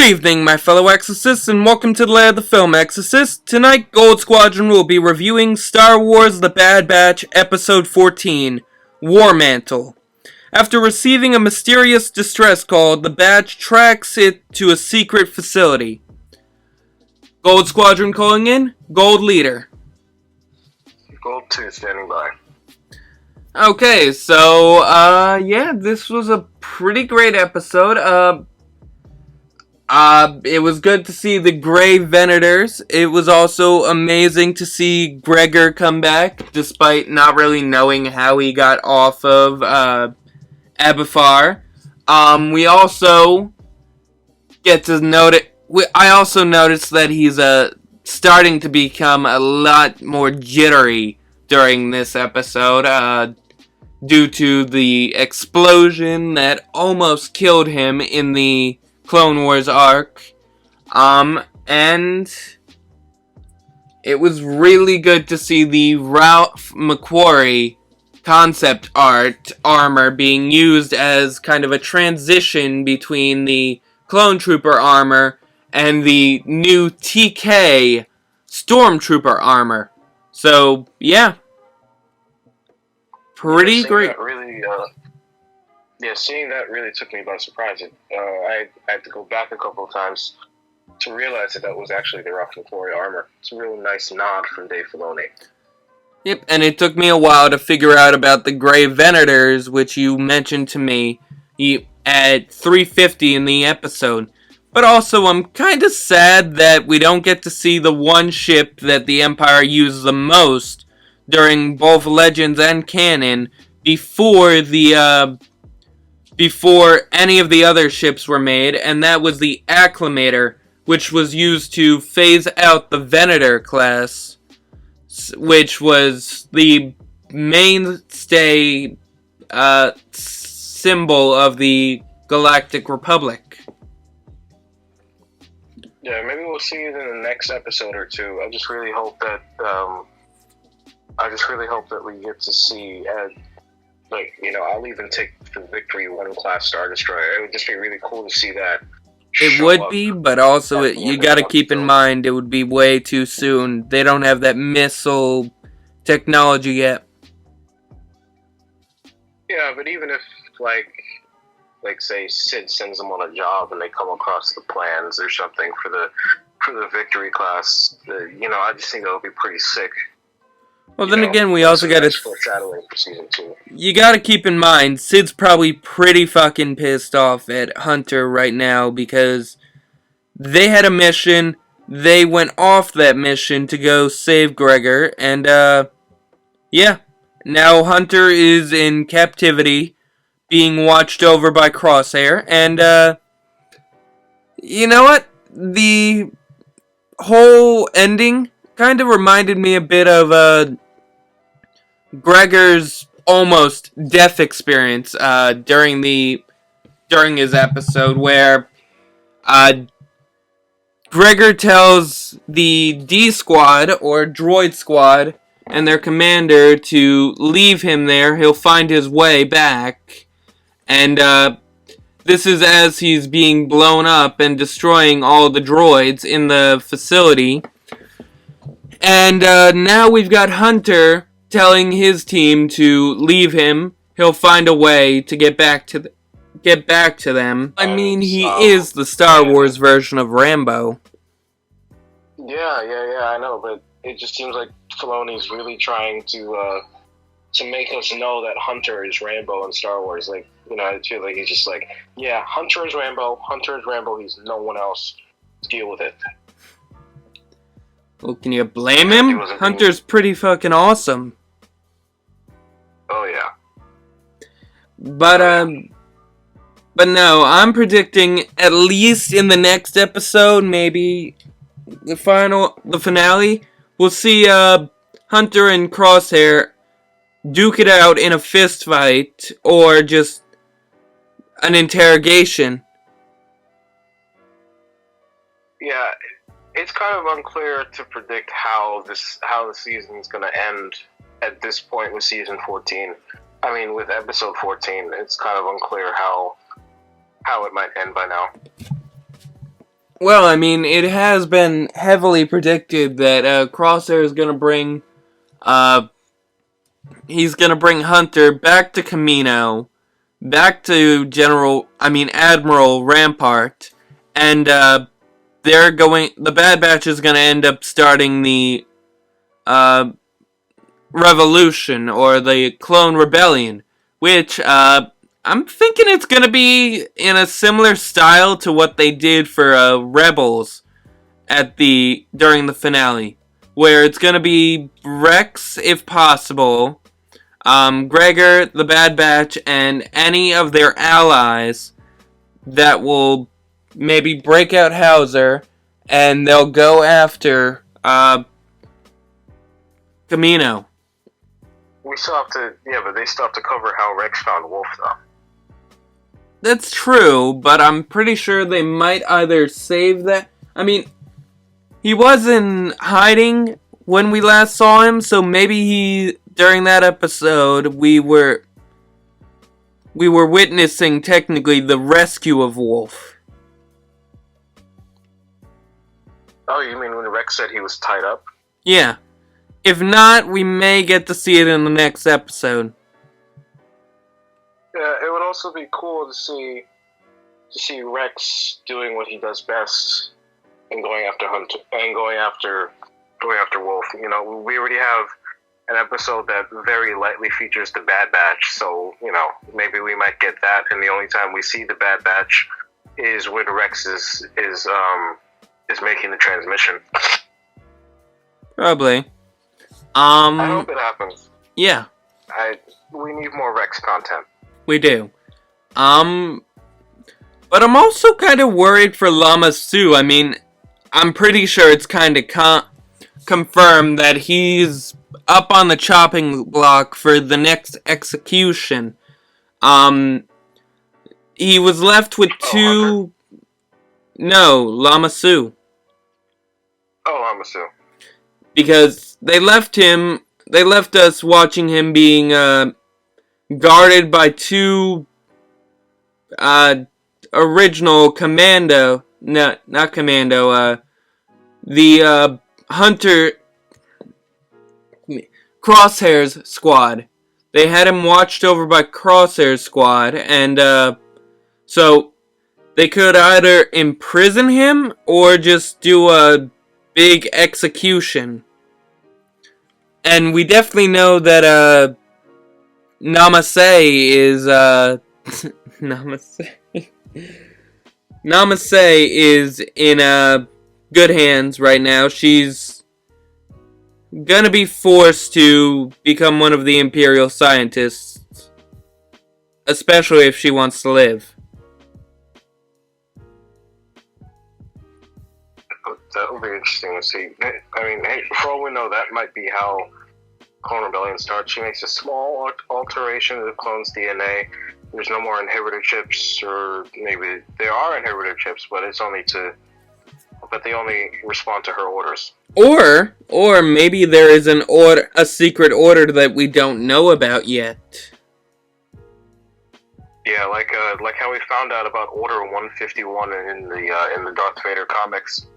evening, my fellow Exorcists, and welcome to the Lair of the Film Exorcist. Tonight, Gold Squadron will be reviewing Star Wars The Bad Batch, Episode 14, War Mantle. After receiving a mysterious distress call, the Batch tracks it to a secret facility. Gold Squadron calling in, Gold Leader. Gold 2 standing by. Okay, so, this was a pretty great episode. It was good to see the Grey Venators. It was also amazing to see Gregor come back, despite not really knowing how he got off of, Abifar. We also get to notice, I also noticed that he's, starting to become a lot more jittery during this episode, due to the explosion that almost killed him in the Clone Wars arc, and it was really good to see the Ralph McQuarries concept art armor being used as kind of a transition between the Clone Trooper armor and the new TK Stormtrooper armor. So, yeah. Pretty great. Seeing that really took me by surprise. I had to go back a couple of times to realize that was actually the Ralph McQuarries armor. It's a real nice nod from Dave Filoni. Yep, and it took me a while to figure out about the Grey Venators, which you mentioned to me at 350 in the episode. But also, I'm kind of sad that we don't get to see the one ship that the Empire used the most during both Legends and Canon before any of the other ships were made, and that was the Acclamator, which was used to phase out the Venator class, which was the mainstay symbol of the Galactic Republic. Yeah, maybe we'll see it in the next episode or two. I just really hope that we get to see. I'll even take the Victory 1 class Star Destroyer. It would just be really cool to see that. It would be, but also you gotta keep in mind it would be way too soon. They don't have that missile technology yet. Yeah, but even if, say, Sid sends them on a job and they come across the plans or something for the Victory class, I just think that would be pretty sick. Well, then again, we also gotta... foreshadowing for season 2. You gotta keep in mind, Sid's probably pretty fucking pissed off at Hunter right now because they had a mission, they went off that mission to go save Gregor, and, now Hunter is in captivity, being watched over by Crosshair, and, you know what? The whole ending kind of reminded me a bit of, Gregor's almost death experience during his episode, where Gregor tells the D Squad or Droid Squad and their commander to leave him there. He'll find his way back, and this is as he's being blown up and destroying all the droids in the facility. And now we've got Hunter telling his team to leave him. He'll find a way to get back to them. I mean, he is the Star Wars version of Rambo. Yeah, I know, but it just seems like Filoni's really trying to make us know that Hunter is Rambo in Star Wars. I feel like he's just like, yeah, Hunter is Rambo, he's no one else. Deal with it. Well, can you blame him? Hunter's pretty fucking awesome. Oh, yeah. But no, I'm predicting at least in the next episode, maybe the finale, we'll see Hunter and Crosshair duke it out in a fist fight or just an interrogation. Yeah, it's kind of unclear to predict how the season's going to end at this point with season 14. I mean, with episode 14, it's kind of unclear how it might end by now. Well, I mean, it has been heavily predicted that Crosshair is going to bring, he's going to bring Hunter back to Camino, back to Admiral Rampart, and the Bad Batch is going to end up starting the revolution, or the Clone Rebellion, which I'm thinking it's going to be in a similar style to what they did for Rebels during the finale, where it's going to be Rex, if possible, Gregor, the Bad Batch, and any of their allies that will maybe break out Hauser, and they'll go after Camino. We still have to, but they still have to cover how Rex found Wolf, though. That's true, but I'm pretty sure they might either save that. I mean, he was in hiding when we last saw him, so maybe during that episode, we were witnessing technically the rescue of Wolf. Oh, you mean when Rex said he was tied up? Yeah. If not, we may get to see it in the next episode. Yeah, it would also be cool to see Rex doing what he does best and going after Hunter and going after Wolf. You know, we already have an episode that very lightly features the Bad Batch, so maybe we might get that. And the only time we see the Bad Batch is when Rex is making the transmission. Probably. I hope it happens. Yeah. We need more Rex content. We do. But I'm also kind of worried for Lama Su. I mean, I'm pretty sure it's kind of confirmed that he's up on the chopping block for the next execution. He was left with two... No, Lama Su. Oh, Lama Su. Because they left us watching him being guarded by two original commando, not commando, the Hunter Crosshair's squad. They had him watched over by Crosshair's squad, and so they could either imprison him or just do a big execution. And we definitely know that Namaste is Namaste is in good hands right now. She's gonna be forced to become one of the Imperial scientists, especially if she wants to live. That will be interesting to see. I mean, hey, for all we know, that might be how Clone Rebellion starts. She makes a small alteration to the clone's DNA. There's no more inhibitor chips, or maybe there are inhibitor chips, but they only respond to her orders. Or maybe there is a secret order that we don't know about yet. Yeah, like how we found out about Order 151 in the Darth Vader comics.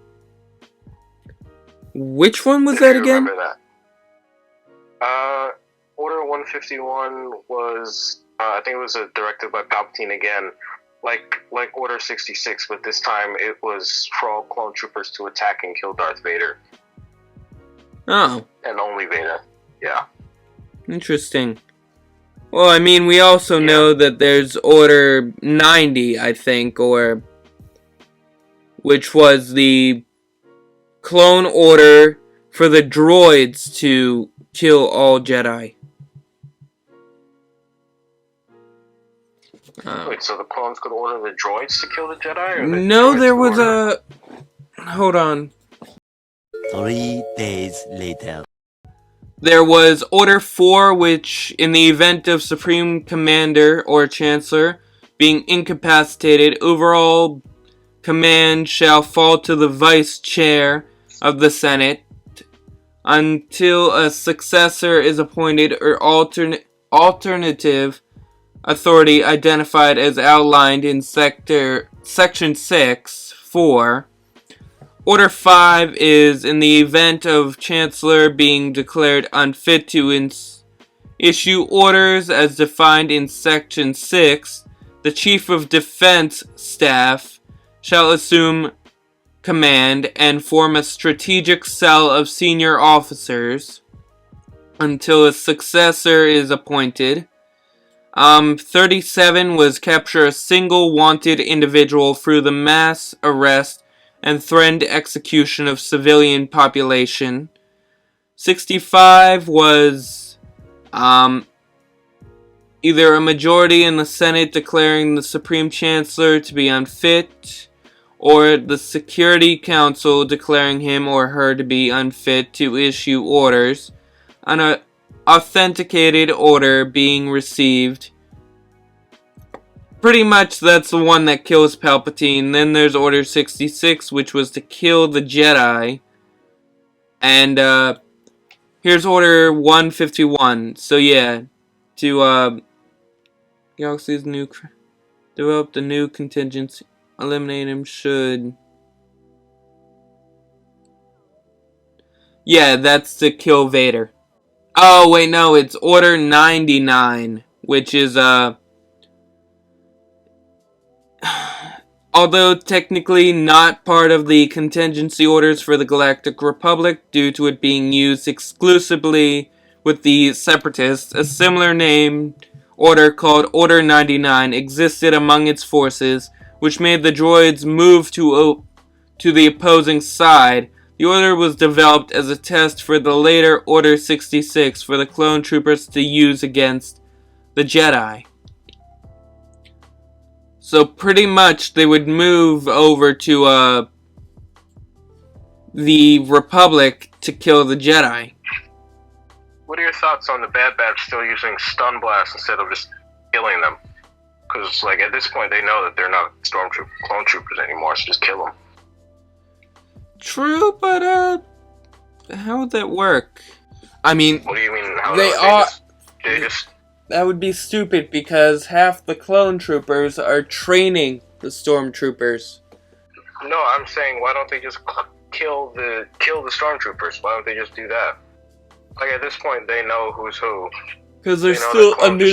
Which one was that again? Remember that? Order 151 was, I think it was directed by Palpatine again, like Order 66, but this time it was for all clone troopers to attack and kill Darth Vader. Oh. And only Vader. Yeah. Interesting. Well, I mean, we also know that there's Order 90, I think, which was the clone order for the droids to kill all Jedi. Wait, so the clones could order the droids to kill the Jedi? Or no, there was Hold on. 3 days later. There was Order 4, which, in the event of Supreme Commander or Chancellor being incapacitated, overall command shall fall to the Vice Chair of the Senate until a successor is appointed or alternative authority identified as outlined in Section 6, 4 Order 5 is in the event of Chancellor being declared unfit to issue orders as defined in Section 6, the Chief of Defense Staff shall assume command and form a strategic cell of senior officers until a successor is appointed. 37 was capture a single wanted individual through the mass arrest and threatened execution of civilian population. 65 was either a majority in the Senate declaring the Supreme Chancellor to be unfit, or the Security Council declaring him or her to be unfit to issue orders. An authenticated order being received. Pretty much that's the one that kills Palpatine. Then there's Order 66, which was to kill the Jedi. And here's Order 151. So yeah, to Galaxy's develop the new contingency. Eliminate him should. Yeah, that's to kill Vader. Oh wait, no, it's Order 99, which is although technically not part of the contingency orders for the Galactic Republic due to it being used exclusively with the Separatists, a similar named order called Order 99 existed among its forces, which made the droids move to the opposing side. The order was developed as a test for the later Order 66 for the clone troopers to use against the Jedi. So pretty much they would move over to the Republic to kill the Jedi. What are your thoughts on the Bad Batch still using stun blast instead of just killing them? Because like at this point they know that they're not clone troopers anymore, so just kill them. True, but how would that work? I mean, what do you mean? How they just that would be stupid because half the clone troopers are training the Stormtroopers. No, I'm saying why don't they just kill the Stormtroopers? Why don't they just do that? Like at this point, they know who's who. Because they're still under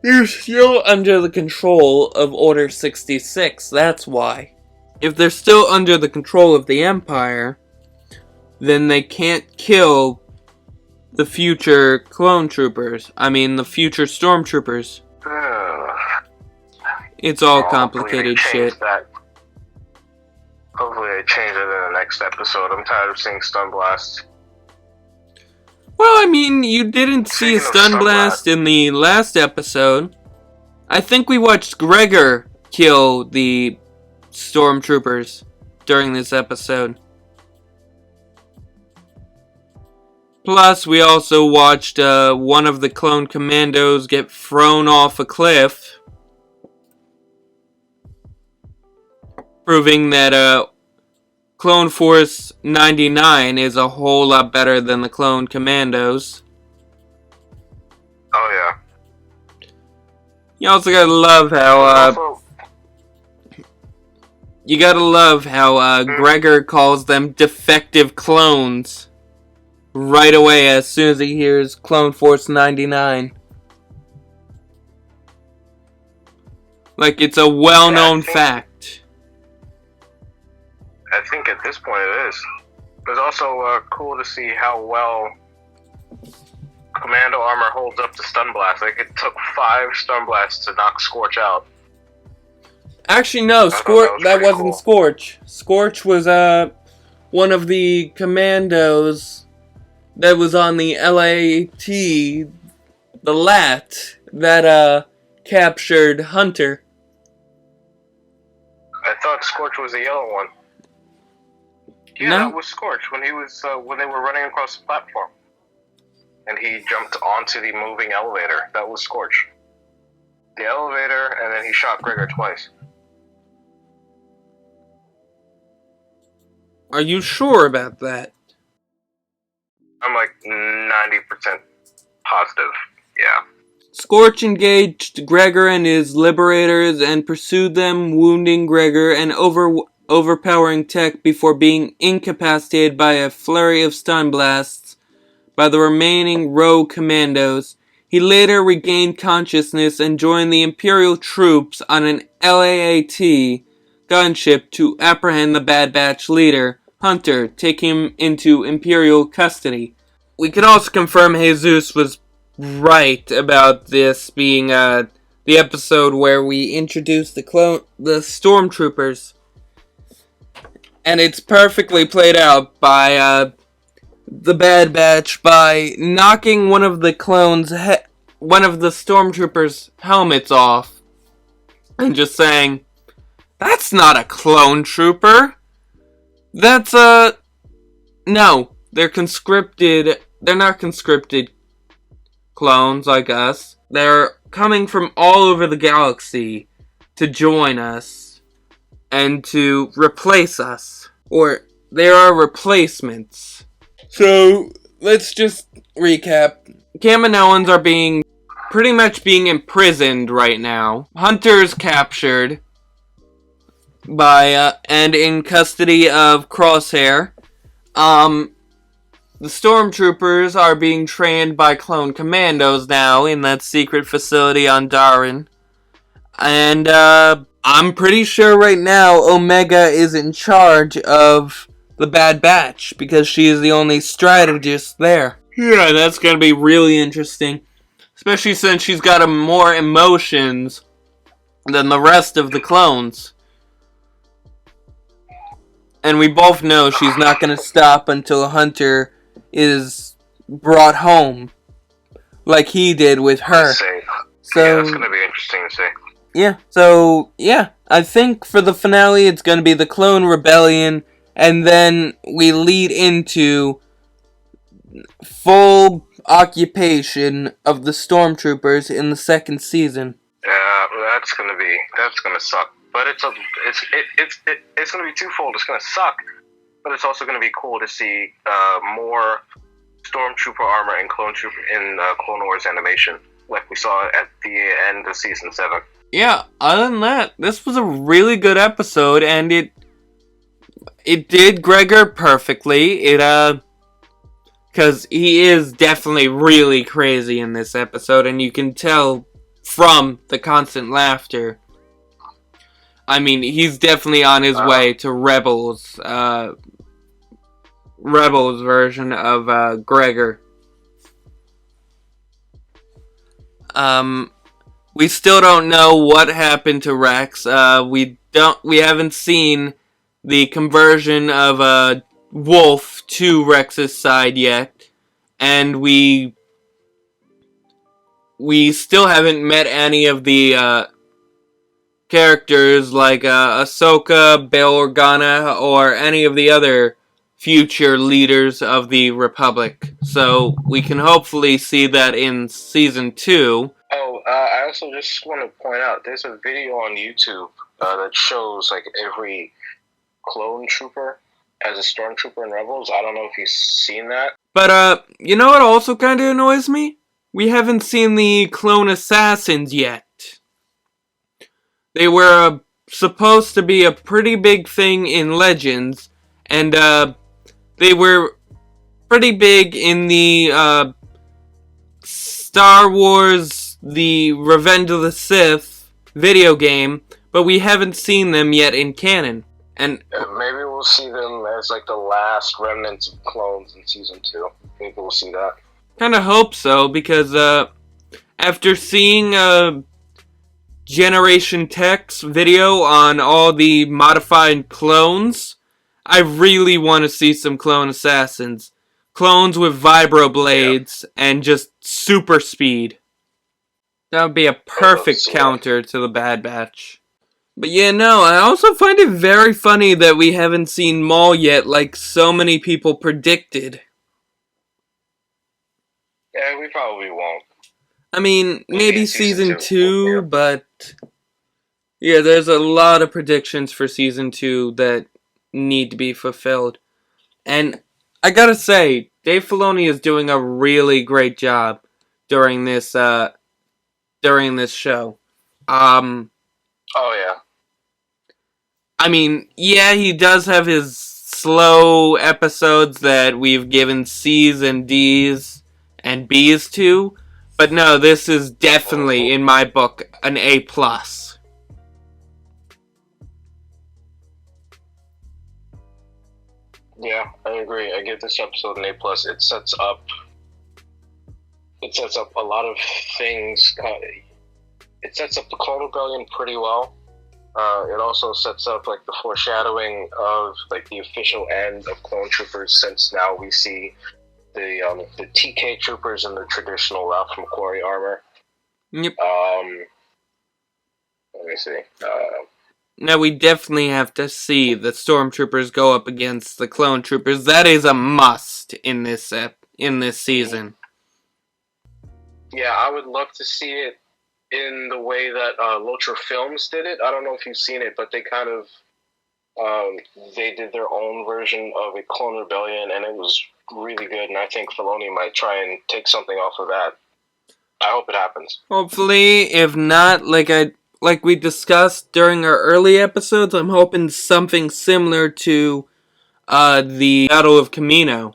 they're still under the control of Order 66. That's why. If they're still under the control of the Empire, then they can't kill the future clone troopers. I mean, the future Stormtroopers. It's all complicated shit. Hopefully they change it in the next episode. I'm tired of seeing Stun Blast. Well, I mean, you didn't see a Stun Blast in the last episode. I think we watched Gregor kill the Stormtroopers during this episode. Plus, we also watched one of the clone commandos get thrown off a cliff, proving that Clone Force 99 is a whole lot better than the clone commandos. Oh yeah. You also gotta love how Gregor calls them defective clones right away as soon as he hears Clone Force 99. Like it's a well-known fact. I think at this point it is. It's also cool to see how well Commando armor holds up to Stun Blast. Like it took 5 Stun Blasts to knock Scorch out. Actually, no, that wasn't cool. Scorch. Scorch was one of the commandos that was on the LAT, the LAT, that captured Hunter. I thought Scorch was the yellow one. Yeah, no? That was Scorch when he was when they were running across the platform, and he jumped onto the moving elevator. That was Scorch. The elevator, and then he shot Gregor twice. Are you sure about that? I'm like 90% positive. Yeah. Scorch engaged Gregor and his liberators and pursued them, wounding Gregor and overpowering tech before being incapacitated by a flurry of stun blasts by the remaining rogue commandos. He later regained consciousness and joined the Imperial troops on an LAAT gunship to apprehend the Bad Batch leader, Hunter, taking him into Imperial custody. We can also confirm Jesus was right about this being the episode where we introduced the Stormtroopers. And it's perfectly played out by the Bad Batch by knocking one of the Stormtroopers' helmets off and just saying, "That's not a clone trooper. That's no, they're conscripted. They're not conscripted clones like us. They're coming from all over the galaxy to join us and to replace us. Or they are replacements." So, let's just recap. Kaminoans are pretty much being imprisoned right now. Hunter's captured by, and in custody of Crosshair. The Stormtroopers are being trained by clone commandos now in that secret facility on Darwin. And, I'm pretty sure right now Omega is in charge of the Bad Batch, because she is the only strategist there. Yeah, that's gonna be really interesting. Especially since she's got more emotions than the rest of the clones. And we both know she's not gonna stop until Hunter is brought home. Like he did with her. So, yeah, that's gonna be interesting to see. Yeah, I think for the finale it's gonna be the Clone Rebellion, and then we lead into full occupation of the Stormtroopers in the second season. Yeah, that's gonna suck. But it's gonna be twofold. It's gonna suck, but it's also gonna be cool to see more Stormtrooper armor and Clone Wars animation, like we saw at the end of season 7. Yeah, other than that, this was a really good episode, and it did Gregor perfectly. Because he is definitely really crazy in this episode, and you can tell from the constant laughter. I mean, he's definitely on his way to Rebels' version of Gregor. We still don't know what happened to Rex. We haven't seen the conversion of Wolf to Rex's side yet, and we still haven't met any of the characters like Ahsoka, Bail Organa, or any of the other future leaders of the Republic. So we can hopefully see that in season 2. Oh, I also just want to point out, there's a video on YouTube that shows like every clone trooper as a stormtrooper in Rebels. I don't know if you've seen that. But, you know what also kind of annoys me? We haven't seen the clone assassins yet. They were supposed to be a pretty big thing in Legends, and they were pretty big in the Star Wars The Revenge of the Sith video game, but we haven't seen them yet in canon. And maybe we'll see them as like the last remnants of clones in season 2. Maybe we'll see that. Kinda hope so, because after seeing Generation Tech's video on all the modified clones, I really want to see some clone assassins. Clones with vibroblades and just super speed. That would be a perfect counter to the Bad Batch. But yeah, no, I also find it very funny that we haven't seen Maul yet like so many people predicted. Yeah, we probably won't. I mean, maybe season 2, yeah. But yeah, there's a lot of predictions for season 2 that need to be fulfilled. And I gotta say, Dave Filoni is doing a really great job during this show. Oh yeah. I mean, yeah, he does have his slow episodes that we've given C's and D's and B's to, but no, this is definitely, in my book, an A+. Yeah, I agree. I give this episode an A+. It sets up a lot of things. It sets up the Clone Rebellion pretty well. It also sets up like the foreshadowing of like the official end of Clone Troopers, since now we see the TK Troopers in the traditional Ralph McQuarrie armor. Yep. Let me see. Now we definitely have to see the Stormtroopers go up against the Clone Troopers. That is a must in this season. Yeah, I would love to see it in the way that Lotra Films did it. I don't know if you've seen it, but they kind of they did their own version of a Clone Rebellion, and it was really good. And I think Filoni might try and take something off of that. I hope it happens. Hopefully, if not, like we discussed during our early episodes, I'm hoping something similar to the Battle of Kamino,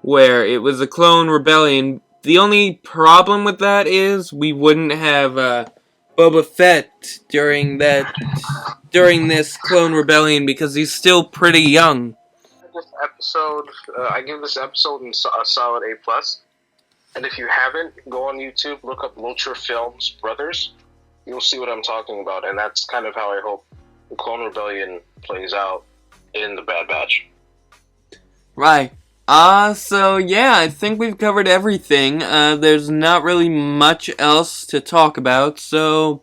where it was a Clone Rebellion. The only problem with that is we wouldn't have Boba Fett during this Clone Rebellion because he's still pretty young. I give this episode a solid A+. And if you haven't, go on YouTube, look up Lotra Films Brothers. You'll see what I'm talking about, and that's kind of how I hope the Clone Rebellion plays out in the Bad Batch. Right. So yeah, I think we've covered everything. There's not really much else to talk about, so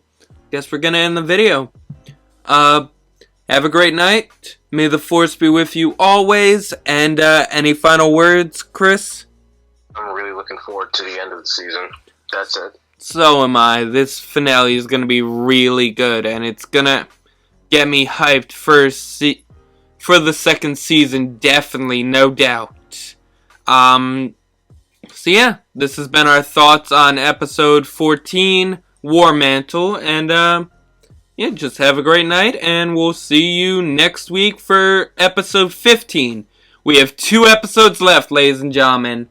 guess we're gonna end the video. Have a great night. May the Force be with you always. And any final words, Chris? I'm really looking forward to the end of the season. That's it. So am I. This finale is gonna be really good, and it's gonna get me hyped for the second season, definitely, no doubt. So yeah, this has been our thoughts on episode 14, War Mantle, and yeah, just have a great night, and we'll see you next week for episode 15. We have 2 episodes left, ladies and gentlemen.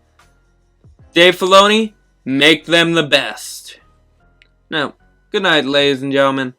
Dave Filoni, make them the best. Now, good night, ladies and gentlemen.